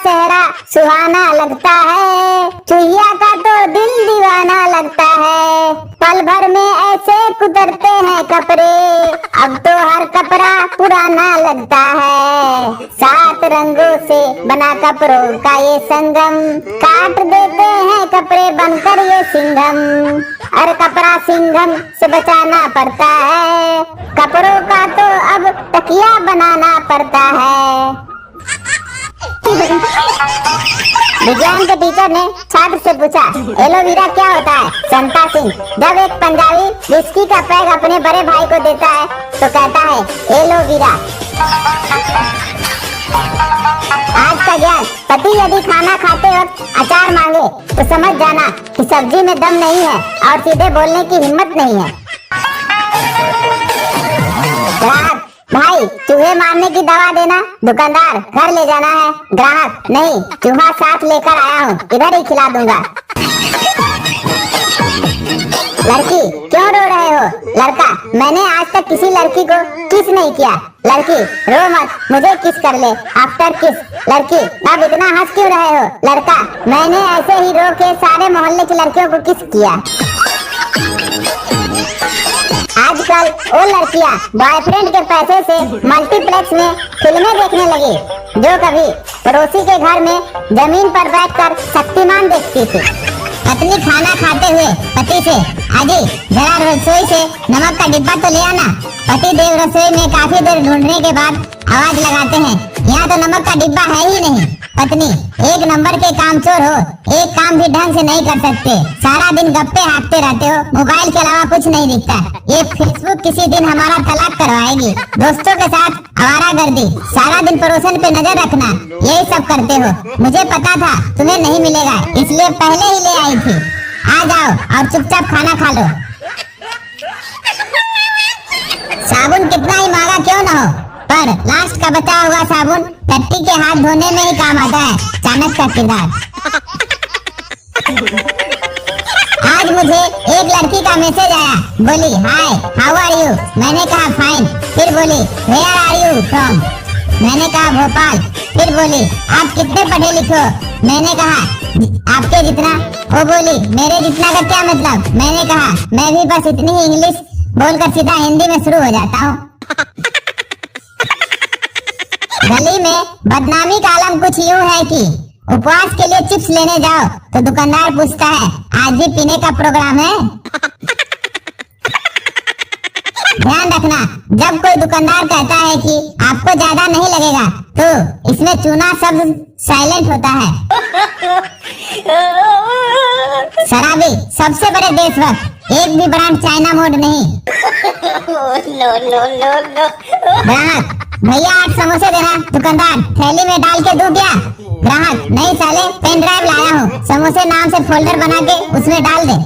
सेहरा सुहाना लगता है, चुहिया का तो दिल दीवाना लगता है। पल भर में ऐसे कुतरते हैं कपड़े, अब तो हर कपड़ा पुराना लगता है। 7 रंगों से बना कपड़ों का ये संगम, काट देते हैं कपड़े बनकर ये सिंघम। हर कपड़ा सिंघम से बचाना पड़ता है, कपड़ों का तो अब तकिया बनाना पड़ता है। विज्ञान के टीचर ने छात्र से पूछा, एलोवेरा क्या होता है? संता सिंह, जब एक पंजाबी विस्की का पैग अपने बड़े भाई को देता है तो कहता है एलोवेरा। आज का ज्ञान, पति यदि खाना खाते वक्त अचार मांगे तो समझ जाना कि सब्जी में दम नहीं है और सीधे बोलने की हिम्मत नहीं है। ग्राहक, भाई चूहे मारने की दवा देना। दुकानदार, घर ले जाना है। ग्राहक, नहीं, चूहा साथ लेकर आया हूँ, इधर ही खिला दूंगा। लड़की, क्यों रो रहे हो? लड़का, मैंने आज तक किसी लड़की को किस नहीं किया। लड़की, रो मत, मुझे किस कर ले, आफ्टर किस। लड़की, अब इतना हंस क्यों रहे हो? लड़का, मैंने ऐसे ही रो के सारे मोहल्ले की लड़कियों को किस किया। आजकल वो लड़कियां बॉयफ्रेंड के पैसे से मल्टीप्लेक्स में फिल्में देखने लगी, जो कभी पड़ोसी के घर में जमीन पर बैठकर शक्तिमान देखती थी। पत्नी खाना खाते हुए पति से, आजी जरा रसोई से नमक का डिब्बा तो ले आना। पति देव रसोई में काफी देर ढूंढने के बाद आवाज लगाते हैं, यहाँ तो नमक का डिब्बा है ही नहीं। पत्नी, एक नंबर के कामचोर हो, एक काम भी ढंग से नहीं कर सकते, सारा दिन गप्पे हाँकते रहते हो, मोबाइल के अलावा कुछ नहीं दिखता। ये फेसबुक किसी दिन हमारा तलाक करवाएगी। दोस्तों के साथ आवारागर्दी, सारा दिन पड़ोसन पे नजर रखना, यही सब करते हो। मुझे पता था तुम्हें नहीं मिलेगा, इसलिए पहले ही ले आई थी। आ जाओ और चुपचाप खाना खा लो। साबुन कितना ही महंगा क्यों न हो, पर लास्ट का बचा हुआ साबुन टट्टी के हाथ धोने में ही काम आता है। चाणक्य का किरदार। आज मुझे एक लड़की का मैसेज आया, बोली हाय हाउ आर यू। मैंने कहा फाइन। फिर बोली वेयर आर यू फ्रॉम। मैंने कहा भोपाल। फिर बोली आप कितने पढ़े लिखे हो। मैंने कहा आपके जितना। वो बोली मेरे जितना का क्या मतलब। मैंने कहा मैं भी बस इतनी ही इंग्लिश बोलकर सीधा हिंदी में शुरू हो जाता हूँ। गली में बदनामी का आलम कुछ यूँ है कि उपवास के लिए चिप्स लेने जाओ तो दुकानदार पूछता है आज भी पीने का प्रोग्राम है। ध्यान रखना, जब कोई दुकानदार कहता है कि आपको ज्यादा नहीं लगेगा तो इसमें चूना शब्द साइलेंट होता है। शराबी, सबसे बड़े देशभक्त, एक भी ब्रांड चाइना मोड नहीं। ग्राहक, भैया 8 समोसे देना। दुकानदार, थैली में डाल के दूं क्या? ग्राहक, नहीं साले, पेन ड्राइव लाया हूँ, समोसे नाम से फोल्डर बना के उसमें डाल दे।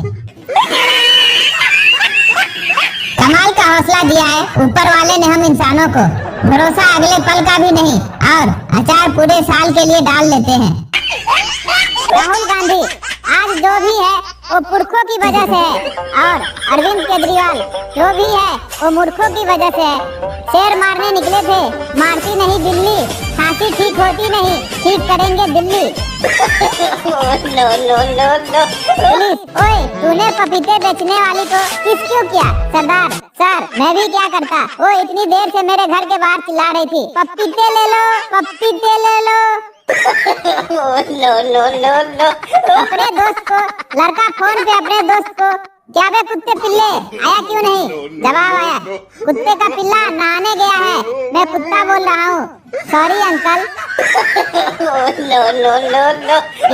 कमाल का हौसला दिया है ऊपर वाले ने हम इंसानों को, भरोसा अगले पल का भी नहीं, और अचार पूरे साल के लिए डाल लेते हैं। राहुल गांधी, आज जो भी है वो पुरखों की वजह से है, और अरविंद केजरीवाल जो भी है वो मूर्खों की वजह से है। शेर मारने निकले थे, मारती नहीं दिल्ली, खांसी ठीक होती नहीं, ठीक करेंगे दिल्ली। पुलिस, ओए तूने पपीते बेचने वाली को किस क्यों किया? सरदार, सर मैं भी क्या करता, वो इतनी देर से मेरे घर के बाहर चिल्ला रही थी पपीते ले लो, पपीते ले लो। अपने दोस्त को, लड़का फोन पे अपने दोस्त को, क्या बे कुत्ते पिल्ले आया क्यों नहीं? जवाब आया, कुत्ते का पिल्ला नहाने गया है, मैं कुत्ता बोल रहा हूँ, सॉरी अंकल।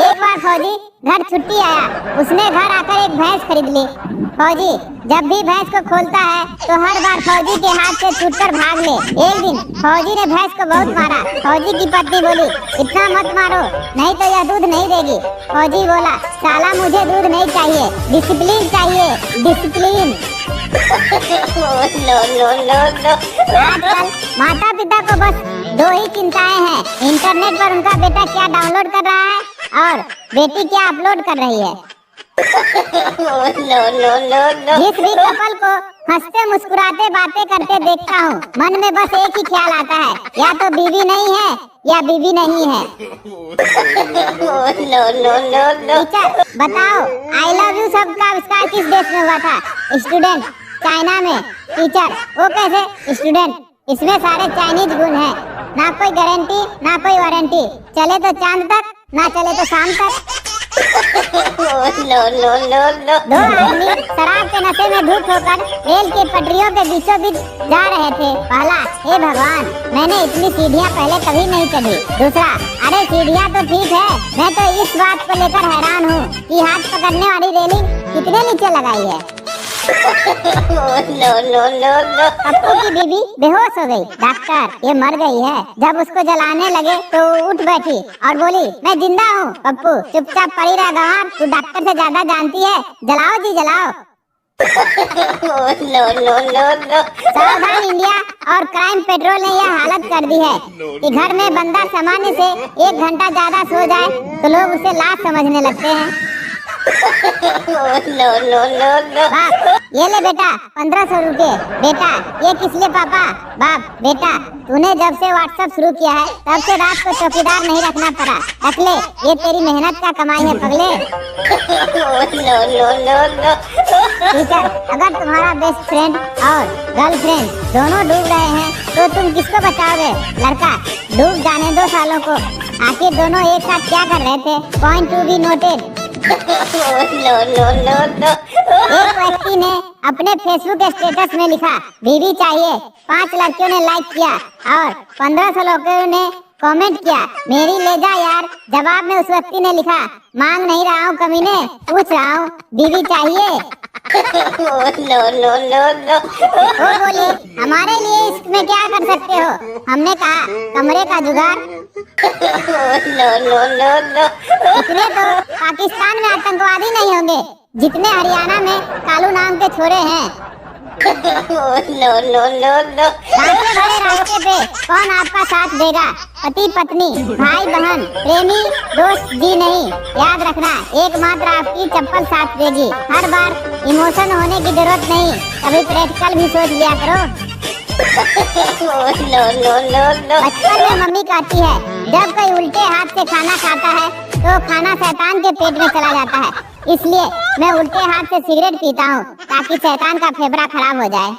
एक बार फौजी घर छुट्टी आया, उसने घर आकर एक भैंस खरीद ली। फौजी जब भी भैंस को खोलता है तो हर बार फौजी के हाथ से छूटकर भाग ले। एक दिन फौजी ने भैंस को बहुत मारा। फौजी की पत्नी बोली इतना मत मारो, नहीं तो यह दूध नहीं देगी। फौजी बोला साला मुझे दूध नहीं चाहिए, डिसिप्लिन चाहिए, डिसिप्लिन। आजकल माता पिता को बस 2 ही चिंताएं हैं, इंटरनेट पर उनका बेटा क्या डाउनलोड कर रहा है और बेटी क्या अपलोड कर रही है। जिस भी कपल को हंसते मुस्कुराते बातें करते देखता हूँ, मन में बस एक ही ख्याल आता है, या तो बीवी नहीं है या बीवी नहीं है। टीचर बताओ, आई लव यू शब्द का आविष्कार किस देश में हुआ था? स्टूडेंट, चाइना में। टीचर, वो कैसे? स्टूडेंट, इसमें सारे चाइनीज गुण हैं, ना कोई गारंटी ना कोई वारंटी, चले तो चांद तक ना चले तो शाम तक। दो आदमी शराब के नशे में धुत होकर रेल की पटरियों के बीचों बीच जा रहे थे। पहला, हे भगवान, मैंने इतनी सीढ़ियाँ पहले कभी नहीं चढ़ी। दूसरा, अरे सीढ़ियाँ तो ठीक है, मैं तो इस बात को लेकर हैरान हूँ कि हाथ पकड़ने वाली रेलिंग कितने नीचे लगाई है। पप्पू की बीवी बेहोश हो गई। डॉक्टर, ये मर गई है। जब उसको जलाने लगे तो उठ बैठी और बोली, मैं जिंदा हूँ। पप्पू, चुपचाप पड़ी रह गवार, तू डॉक्टर से ज्यादा जानती है, जलाओ जी जलाओ। सावधान इंडिया और क्राइम पेट्रोल ने यह हालत कर दी है कि घर में बंदा सामान्य से 1 घंटा ज्यादा सो जाए तो लोग उसे लाश समझने लगते हैं। बाप, ये ले बेटा 1500 रुपए। बेटा, ये किस लिए पापा? बाप, बेटा, तूने जब से व्हाट्सएप शुरू किया है तब से रात को चौकीदार नहीं रखना पड़ा। रख ले, ये तेरी मेहनत का कमाई है पगले। टीचर, अगर तुम्हारा बेस्ट फ्रेंड और गर्लफ्रेंड दोनों डूब रहे हैं तो तुम किसको बचाओगे? लड़का, डूब जाने 2 सालों को, आखिर दोनों एक साथ क्या कर रहे थे? Point to be noted. एक व्यक्ति ने अपने फेसबुक स्टेटस में लिखा, बीवी चाहिए। 5 लड़कियों ने लाइक किया और 1500 लोगों ने कमेंट किया, मेरी ले जा यार। जवाब में उस व्यक्ति ने लिखा, मांग नहीं रहा हूँ कमीने, पूछ रहा हूँ, बीवी चाहिए। वो बोली, हमारे लिए इश्क में क्या कर सकते हो? हमने कहा, कमरे का जुगाड़। इतने तो पाकिस्तान में आतंकवादी नहीं होंगे जितने हरियाणा में कालू नाम के छोरे हैं। रास्ते पे कौन आपका साथ देगा? पति पत्नी, भाई बहन, प्रेमी, दोस्त जी नहीं। याद रखना, एकमात्र आपकी चप्पल साथ देगी। हर बार इमोशन होने की जरूरत नहीं, कभी प्रैक्टिकल भी सोच लिया करो। बचपन में मम्मी कहती है, जब कोई उल्टे हाथ से खाना खाता है तो खाना शैतान के पेट में चला जाता है। इसलिए मैं उल्टे हाथ से सिगरेट पीता हूँ ताकि शैतान का फेफड़ा खराब हो जाए।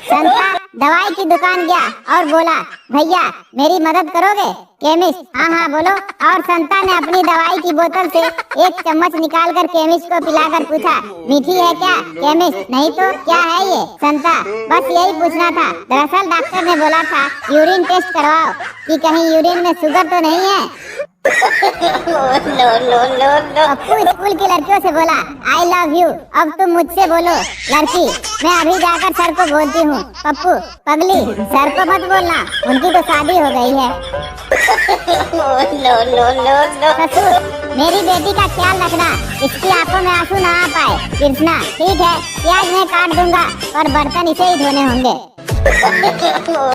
संता दवाई की दुकान गया और बोला, भैया मेरी मदद करोगे? केमिस्ट, हाँ हाँ बोलो। और संता ने अपनी दवाई की बोतल से 1 चम्मच निकालकर केमिस्ट को पिलाकर पूछा, मीठी है क्या? केमिस्ट, नहीं तो क्या है ये? संता, बस यही पूछना था। दरअसल डॉक्टर ने बोला था यूरिन टेस्ट करवाओ कि कहीं यूरिन में शुगर तो नहीं है। पप्पू स्कूल की लड़कियों से बोला, आई लव यू, अब तुम मुझसे बोलो। लड़की, मैं अभी जाकर सर को बोलती हूँ। पप्पू, पगली, सर को मत बोलना, उनकी तो शादी हो गई है। ससुर, मेरी बेटी का ख्याल रखना, इसकी आंखों में आंसू ना आ पाए। कृष्णा, ठीक है, प्याज मैं काट दूंगा और बर्तन इसे ही धोने होंगे।